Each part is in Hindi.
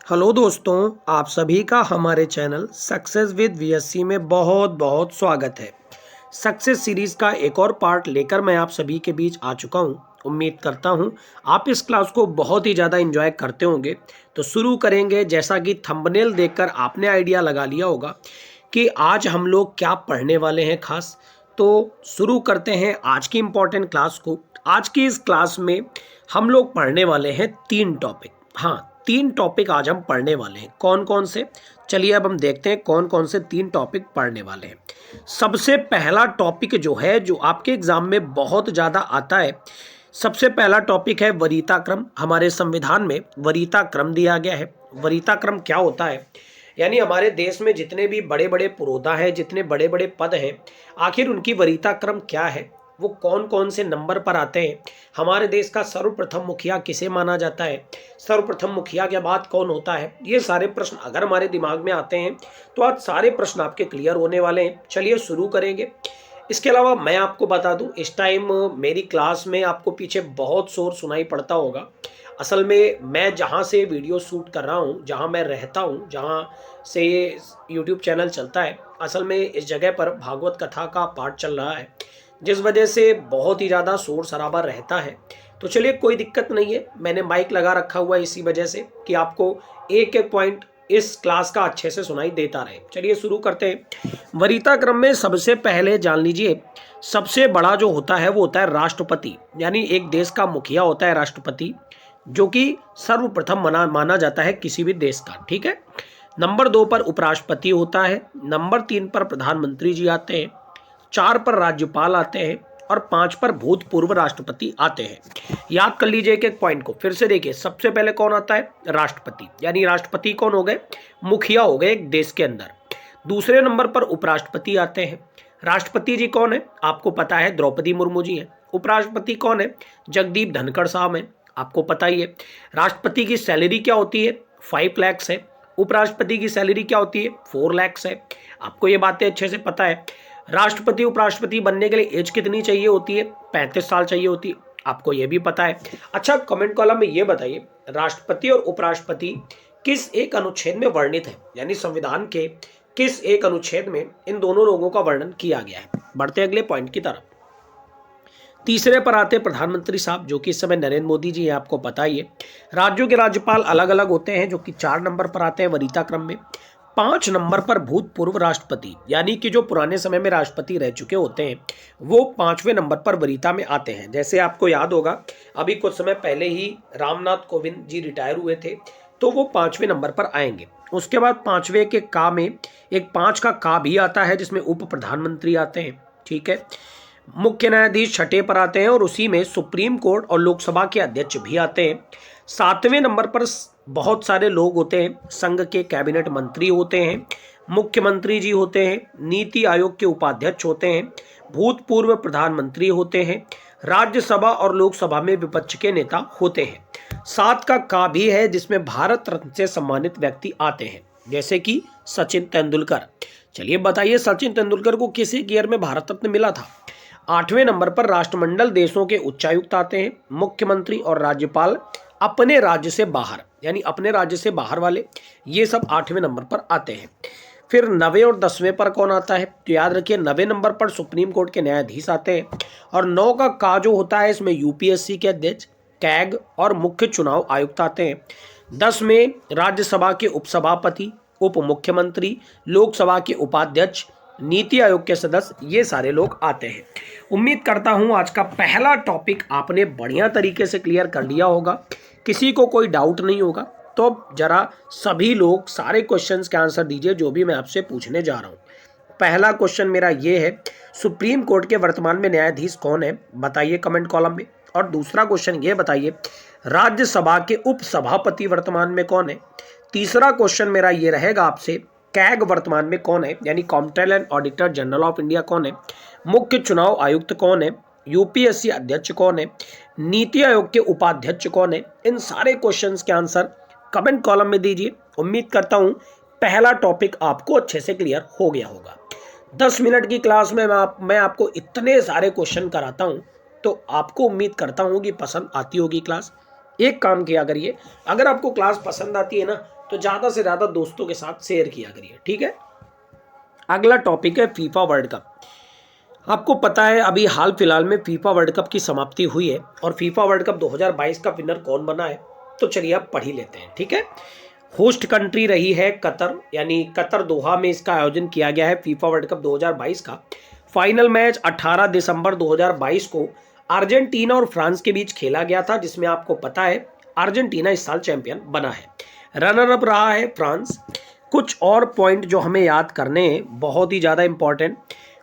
हेलो दोस्तों, आप सभी का हमारे चैनल सक्सेस विद वीएससी में बहुत बहुत स्वागत है। सक्सेस सीरीज का एक और पार्ट लेकर मैं आप सभी के बीच आ चुका हूं। उम्मीद करता हूं आप इस क्लास को बहुत ही ज़्यादा एंजॉय करते होंगे। तो शुरू करेंगे। जैसा कि थंबनेल देखकर आपने आइडिया लगा लिया होगा कि आज हम लोग क्या पढ़ने वाले हैं खास। तो शुरू करते हैं आज की इम्पोर्टेंट क्लास को। आज की इस क्लास में हम लोग पढ़ने वाले हैं 3 टॉपिक। हाँ, 3 टॉपिक आज हम पढ़ने वाले हैं। कौन कौन से? चलिए अब हम देखते हैं कौन कौन से 3 टॉपिक पढ़ने वाले हैं। सबसे पहला टॉपिक जो है, जो आपके एग्जाम में बहुत ज़्यादा आता है, सबसे पहला टॉपिक है वरीयता क्रम। हमारे संविधान में वरीयता क्रम दिया गया है। वरीयता क्रम क्या होता है? यानी हमारे देश में जितने भी बड़े बड़े पुरोधा हैं, जितने बड़े बड़े पद हैं, आखिर उनकी वरीयता क्रम क्या है, वो कौन कौन से नंबर पर आते हैं। हमारे देश का सर्वप्रथम मुखिया किसे माना जाता है, सर्वप्रथम मुखिया के बाद कौन होता है। ये सारे प्रश्न अगर हमारे दिमाग में आते हैं तो आज सारे प्रश्न आपके क्लियर होने वाले हैं। चलिए शुरू करेंगे। इसके अलावा मैं आपको बता दूं, इस टाइम मेरी क्लास में आपको पीछे बहुत शोर सुनाई पड़ता होगा। असल में मैं जहाँ से वीडियो शूट कर रहा हूँ, जहाँ मैं रहता हूँ, जहाँ से ये यूट्यूब चैनल चलता है, असल में इस जगह पर भागवत कथा का पाठ चल रहा है, जिस वजह से बहुत ही ज़्यादा शोर शराबा रहता है। तो चलिए कोई दिक्कत नहीं है, मैंने माइक लगा रखा हुआ है इसी वजह से कि आपको एक एक पॉइंट इस क्लास का अच्छे से सुनाई देता रहे। चलिए शुरू करते हैं। वरीयता क्रम में सबसे पहले जान लीजिए, सबसे बड़ा जो होता है वो होता है राष्ट्रपति। यानी एक देश का मुखिया होता है राष्ट्रपति, जो कि सर्वप्रथम माना जाता है किसी भी देश का। ठीक है। नंबर 2 पर उपराष्ट्रपति होता है। नंबर 3 पर प्रधानमंत्री जी आते हैं। 4 पर राज्यपाल आते हैं और 5 पर भूतपूर्व राष्ट्रपति आते हैं। याद कर लीजिए एक एक पॉइंट को फिर से देखिए। सबसे पहले कौन आता है? राष्ट्रपति। यानी राष्ट्रपति कौन हो गए? मुखिया हो गए एक देश के अंदर। दूसरे नंबर पर उपराष्ट्रपति आते हैं। राष्ट्रपति जी कौन है? आपको पता है, द्रौपदी मुर्मू जी हैं। उपराष्ट्रपति कौन है? जगदीप धनखड़ साहब हैं, आपको पता ही है। राष्ट्रपति की सैलरी क्या होती है? 5 लाख है। उपराष्ट्रपति की सैलरी क्या होती है? 4 लाख है। आपको ये बातें अच्छे से पता है। राष्ट्रपति उपराष्ट्रपति बनने के लिए एज कितनी चाहिए होती है? 35 साल चाहिए होती है। आपको यह भी पता है। अच्छा, कमेंट कॉलम में ये बताइए, राष्ट्रपति और उपराष्ट्रपति किस एक अनुच्छेद में वर्णित है? यानी संविधान के किस एक अनुच्छेद में इन दोनों लोगों का वर्णन किया गया है? बढ़ते अगले पॉइंट की तरफ। तीसरे पर आते प्रधानमंत्री साहब, जो कि इस समय नरेंद्र मोदी जी हैं, आपको पता ही है। राज्यों के राज्यपाल अलग अलग होते हैं, जो कि 4 नंबर पर आते हैं वरीयता क्रम में। 5 नंबर पर भूतपूर्व राष्ट्रपति, यानी कि जो पुराने समय में राष्ट्रपति रह चुके होते हैं, वो 5वें नंबर पर वरीयता में आते हैं। जैसे आपको याद होगा, अभी कुछ समय पहले ही रामनाथ कोविंद जी रिटायर हुए थे, तो वो 5वें नंबर पर आएंगे। उसके बाद 5वें के का में एक 5 का का भी आता है, जिसमें उप प्रधानमंत्री आते हैं। ठीक है। मुख्य न्यायाधीश 6ठे पर आते हैं और उसी में सुप्रीम कोर्ट और लोकसभा के अध्यक्ष भी आते हैं। 7वें नंबर पर बहुत सारे लोग होते हैं। संघ के कैबिनेट मंत्री होते हैं, मुख्यमंत्री जी होते हैं, नीति आयोग के उपाध्यक्ष होते हैं, भूतपूर्व प्रधानमंत्री होते हैं, राज्यसभा और लोकसभा में विपक्ष के नेता होते हैं। 7 का भी है, जिसमें भारत रत्न से सम्मानित व्यक्ति आते हैं, जैसे कि सचिन तेंदुलकर। चलिए बताइए, सचिन तेंदुलकर को किस ईयर में भारत रत्न मिला था? 8वें नंबर पर राष्ट्रमंडल देशों के उच्चायुक्त आते हैं। मुख्यमंत्री और राज्यपाल अपने राज्य से बाहर, यानी अपने राज्य से बाहर वाले, ये सब 8वें नंबर पर आते हैं। फिर 9वें और 10वें पर कौन आता है? तो याद रखिए, 9वें नंबर पर सुप्रीम कोर्ट के न्यायाधीश आते हैं। और 9 का जो होता है, इसमें यूपीएससी के अध्यक्ष, कैग और मुख्य चुनाव आयुक्त आते हैं। 10 में राज्यसभा के उपसभापति, उप मुख्यमंत्री, लोकसभा के उपाध्यक्ष, नीति आयोग के सदस्य, ये सारे लोग आते हैं। उम्मीद करता हूं आज का पहला टॉपिक आपने बढ़िया तरीके से क्लियर कर लिया होगा, किसी को कोई डाउट नहीं होगा। तो जरा सभी लोग सारे क्वेश्चंस के आंसर दीजिए जो भी मैं आपसे पूछने जा रहा हूं। पहला क्वेश्चन मेरा ये है, सुप्रीम कोर्ट के वर्तमान में न्यायाधीश कौन है? बताइए कमेंट कॉलम में। और दूसरा क्वेश्चन ये बताइए, राज्यसभा के उपसभापति वर्तमान में कौन है? तीसरा क्वेश्चन मेरा ये रहेगा आपसे, कैग वर्तमान में कौन है? यानी comptroller and auditor general of India कौन है? मुख्य चुनाव आयुक्त कौन है? यूपीएससी अध्यक्ष कौन है? नीति आयोग के उपाध्यक्ष कौन है? इन सारे क्वेश्चंस के आंसर कमेंट कॉलम में दीजिए। उम्मीद करता हूं पहला टॉपिक आपको अच्छे से क्लियर हो गया होगा। 10 मिनट की क्लास में मैं आपको इतने सारे क्वेश्चन कराता हूं, तो आपको उम्मीद करता हूं कि पसंद आती होगी क्लास। एक काम किया करिए, अगर आपको क्लास पसंद आती है ना, तो ज़्यादा से ज़्यादा दोस्तों के साथ शेयर किया करिए, ठीक है। अगला टॉपिक है फीफा वर्ल्ड कप। आपको पता है अभी हाल फिलहाल में फीफा वर्ल्ड कप की समाप्ति हुई है और फीफा वर्ल्ड कप 2022 का विनर कौन बना है, तो चलिए आप पढ़ ही लेते हैं, ठीक है। होस्ट कंट्री रही है कतर, यानी कतर दोहा में इसका आयोजन किया गया है फीफा वर्ल्ड कप 2022 का। फाइनल मैच 18 दिसंबर 2022 को अर्जेंटीना और फ्रांस के बीच खेला गया था, जिसमें आपको पता है अर्जेंटीना इस साल चैंपियन बना है। रनर अप रहा है फ्रांस। कुछ और पॉइंट जो हमें याद करने हैं, बहुत ही ज़्यादा important.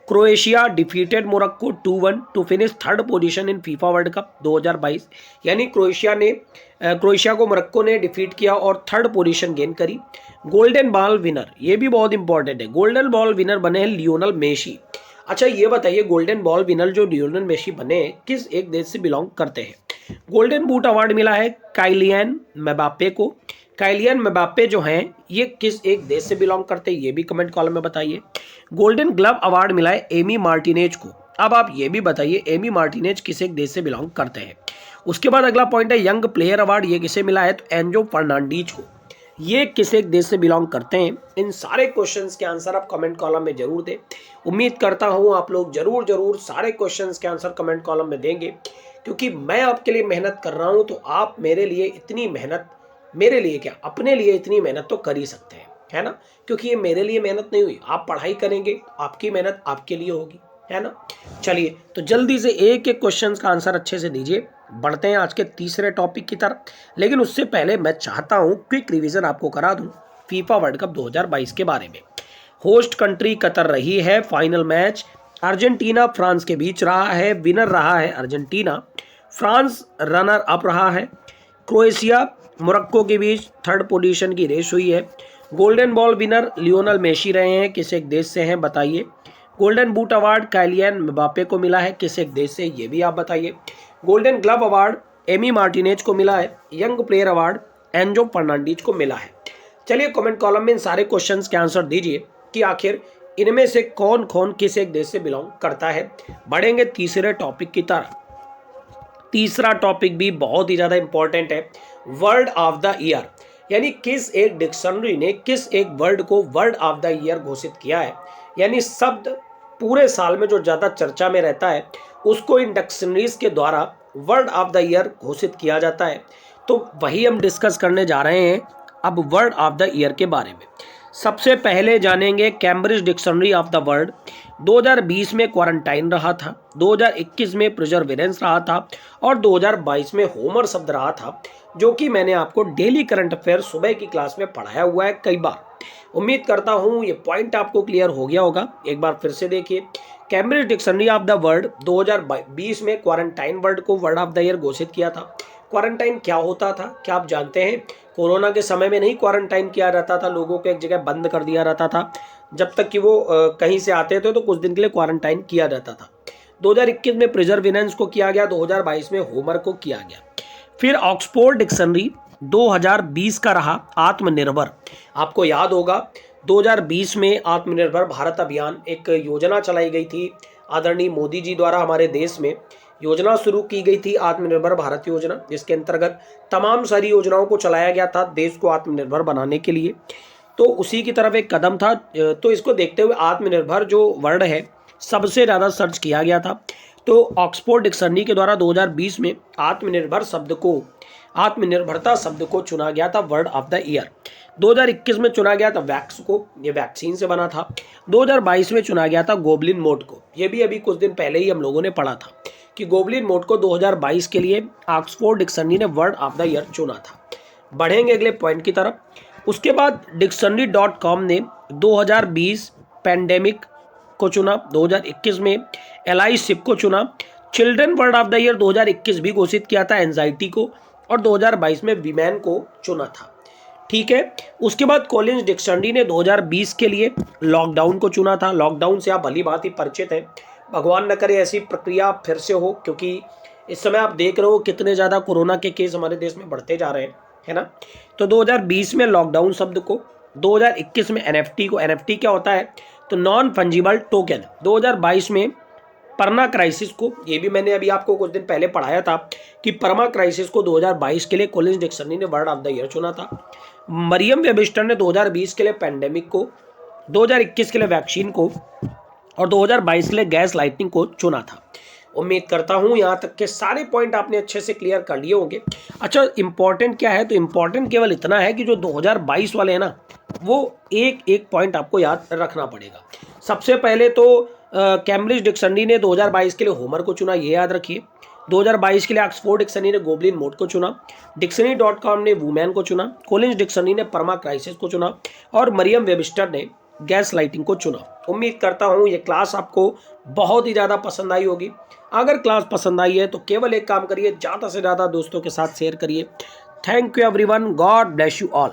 Croatia defeated Morocco 2-1 to finish third position in FIFA world cup 2022, यानी क्रोएशिया को मोरक्को ने डिफीट किया और थर्ड पोजीशन गेन करी। गोल्डन बॉल विनर, ये भी बहुत इंपॉर्टेंट है, गोल्डन बॉल विनर बने हैं लियोनल मेसी। अच्छा ये बताइए, गोल्डन बॉल विनर जो लियोनल मेसी बने किस एक देश से बिलोंग करते हैं। गोल्डन बूट अवार्ड मिला है काइलियन मेबाप्पे को। काइलियन मेबाप्पे जो हैं ये किस एक देश से बिलोंग करते हैं, ये भी कमेंट कॉलम में बताइए। गोल्डन ग्लव अवार्ड मिला है एमी मार्टिनेज को। अब आप ये भी बताइए एमी मार्टिनेज किस एक देश से बिलोंग करते हैं। उसके बाद अगला पॉइंट है यंग प्लेयर अवार्ड, ये किसे मिला है, तो एंजो फर्नांडीज को। ये किस एक देश से बिलोंग करते हैं। इन सारे क्वेश्चंस के आंसर आप कमेंट कॉलम में जरूर दें। उम्मीद करता हूं आप लोग जरूर सारे क्वेश्चंस के आंसर कमेंट कॉलम में देंगे, क्योंकि मैं आपके लिए मेहनत कर रहा हूं, तो आप मेरे लिए इतनी मेहनत, मेरे लिए क्या अपने लिए इतनी मेहनत तो कर ही सकते हैं, है ना। क्योंकि ये मेरे लिए मेहनत नहीं हुई, आप पढ़ाई करेंगे, आपकी मेहनत आपके लिए होगी, है ना। चलिए तो जल्दी से एक एक क्वेश्चन का आंसर अच्छे से दीजिए। बढ़ते हैं आज के तीसरे टॉपिक की तरफ, लेकिन उससे पहले मैं चाहता हूं क्विक रिवीजन आपको करा दूं फीफा वर्ल्ड कप 2022 के बारे में। होस्ट कंट्री कतर रही है। फाइनल मैच अर्जेंटीना फ्रांस के बीच रहा है। विनर रहा है अर्जेंटीना। फ्रांस रनर अप रहा है। क्रोएशिया मोरक्को के बीच थर्ड पोजीशन की रेस हुई है। Golden ball winner Lionel Messi रहे हैं, किस एक देश से हैं बताइए। Golden boot award Kylian Mbappe को मिला है, किस एक देश से, ये भी आप बताइए। Golden glove award Amy Martinez को मिला है। Young player award Enzo Fernandez को मिला है। चलिए कमेंट कॉलम में इन सारे क्वेश्चंस के आंसर दीजिए कि आखिर इनमें से कौन कौन किस एक देश से बिलोंग करता है। बढ़ेंगे तीसरे टॉपिक की तरफ। तीसरा टॉपिक भी बहुत ही ज्यादा इंपॉर्टेंट है, वर्ड ऑफ द ईयर, यानी किस एक डिक्शनरी ने किस एक वर्ड को वर्ड ऑफ द ईयर घोषित किया है। यानी शब्द पूरे साल में जो ज्यादा चर्चा में रहता है उसको इन डिक्शनरीज के द्वारा वर्ड ऑफ द ईयर घोषित किया जाता है। तो वही हम डिस्कस करने जा रहे हैं अब वर्ड ऑफ द ईयर के बारे में। सबसे पहले जानेंगे Cambridge dictionary of the word. 2020 में क्वारंटाइन रहा था, 2021 में प्रिजर्वेरेंस रहा था और 2022 में होमर शब्द रहा था, जो कि मैंने आपको डेली करंट अफेयर सुबह की क्लास में पढ़ाया हुआ है कई बार। उम्मीद करता हूं ये पॉइंट आपको क्लियर हो गया होगा। एक बार फिर से देखिए, Cambridge dictionary of the word 2020 में क्वारंटाइन वर्ड को वर्ड ऑफ द ईयर घोषित किया था। क्वारंटाइन क्या होता था, क्या आप जानते हैं? कोरोना के समय में नहीं क्वारंटाइन किया जाता था, लोगों को एक जगह बंद कर दिया जाता था, जब तक कि वो कहीं से आते थे तो कुछ दिन के लिए क्वारंटाइन किया जाता था। 2021 में प्रिजर्वेरेंस को किया गया, 2022 में होमर को किया गया। फिर ऑक्सफोर्ड डिक्शनरी 2020 का रहा आत्मनिर्भर। आपको याद होगा 2020 में आत्मनिर्भर भारत अभियान एक योजना चलाई गई थी, आदरणीय मोदी जी द्वारा हमारे देश में योजना शुरू की गई थी आत्मनिर्भर भारत योजना, जिसके अंतर्गत तमाम सारी योजनाओं को चलाया गया था देश को आत्मनिर्भर बनाने के लिए। तो उसी की तरफ एक कदम था। तो इसको देखते हुए आत्मनिर्भर जो वर्ड है सबसे ज़्यादा सर्च किया गया था। तो ऑक्सफोर्ड डिक्शनरी के द्वारा 2020 में आत्मनिर्भरता शब्द को चुना गया था वर्ड ऑफ द ईयर। 2021 में चुना गया था वैक्स को, ये वैक्सीन से बना था। 2022 में चुना गया था गोबलिन मोड को, ये भी अभी कुछ दिन पहले ही हम लोगों ने पढ़ा था कि गोबलिन मोड को 2022 के लिए ऑक्सफोर्ड डिक्शनरी ने वर्ड ऑफ द ईयर चुना था। बढ़ेंगे अगले पॉइंट की तरफ। उसके बाद डिक्शनरी.com ने 2020 पैंडेमिक को चुना, 2021 में एलाइशिप को चुना। Children word of the year 2021 भी घोषित किया था एंजाइटी को, और 2022 में वीमेन को चुना था। ठीक है। उसके बाद कॉलिंस डिक्शनरी ने 2020 के लिए लॉकडाउन को चुना था। लॉकडाउन से आप भली बात ही परिचित हैं, भगवान न करे ऐसी प्रक्रिया फिर से हो, क्योंकि इस समय आप देख रहे हो कितने ज़्यादा कोरोना के केस हमारे देश में बढ़ते जा रहे हैं, है ना। तो 2020 में लॉकडाउन शब्द को, 2021 में एनएफटी को, एनएफटी क्या होता है तो नॉन फंजिबल टोकन, 2022 में परमा क्राइसिस को, ये भी मैंने अभी आपको कुछ दिन पहले पढ़ाया था कि परमा क्राइसिस को 2022 के लिए कॉलिंस डिक्शनरी ने वर्ड ऑफ द ईयर चुना था। मरियम वेबिस्टर ने 2020 के लिए पैंडेमिक को, 2021 के लिए वैक्सीन को और 2022 के लिए गैस लाइटनिंग को चुना था। उम्मीद करता हूं यहाँ तक के सारे पॉइंट आपने अच्छे से क्लियर कर लिए होंगे। अच्छा, इंपॉर्टेंट क्या है? तो इंपॉर्टेंट केवल इतना है कि जो 2022 वाले हैं ना, वो एक एक पॉइंट आपको याद रखना पड़ेगा। सबसे पहले तो कैम्ब्रिज डिक्शनरी ने 2022 के लिए होमर को चुना, ये याद रखिए। 2022 के लिए ऑक्सफोर्ड डिक्शनरी ने गोबलिन मोड को चुना, डिक्शनरी.com ने वुमेन को चुना, कॉलिंस डिक्शनरी ने परमा क्राइसिस को चुना और मरियम वेबिस्टर ने गैस लाइटिंग को चुना। उम्मीद करता हूं ये क्लास आपको बहुत ही ज़्यादा पसंद आई होगी। अगर क्लास पसंद आई है तो केवल एक काम करिए, ज़्यादा से ज़्यादा दोस्तों के साथ शेयर करिए। Thank you everyone, God bless you all.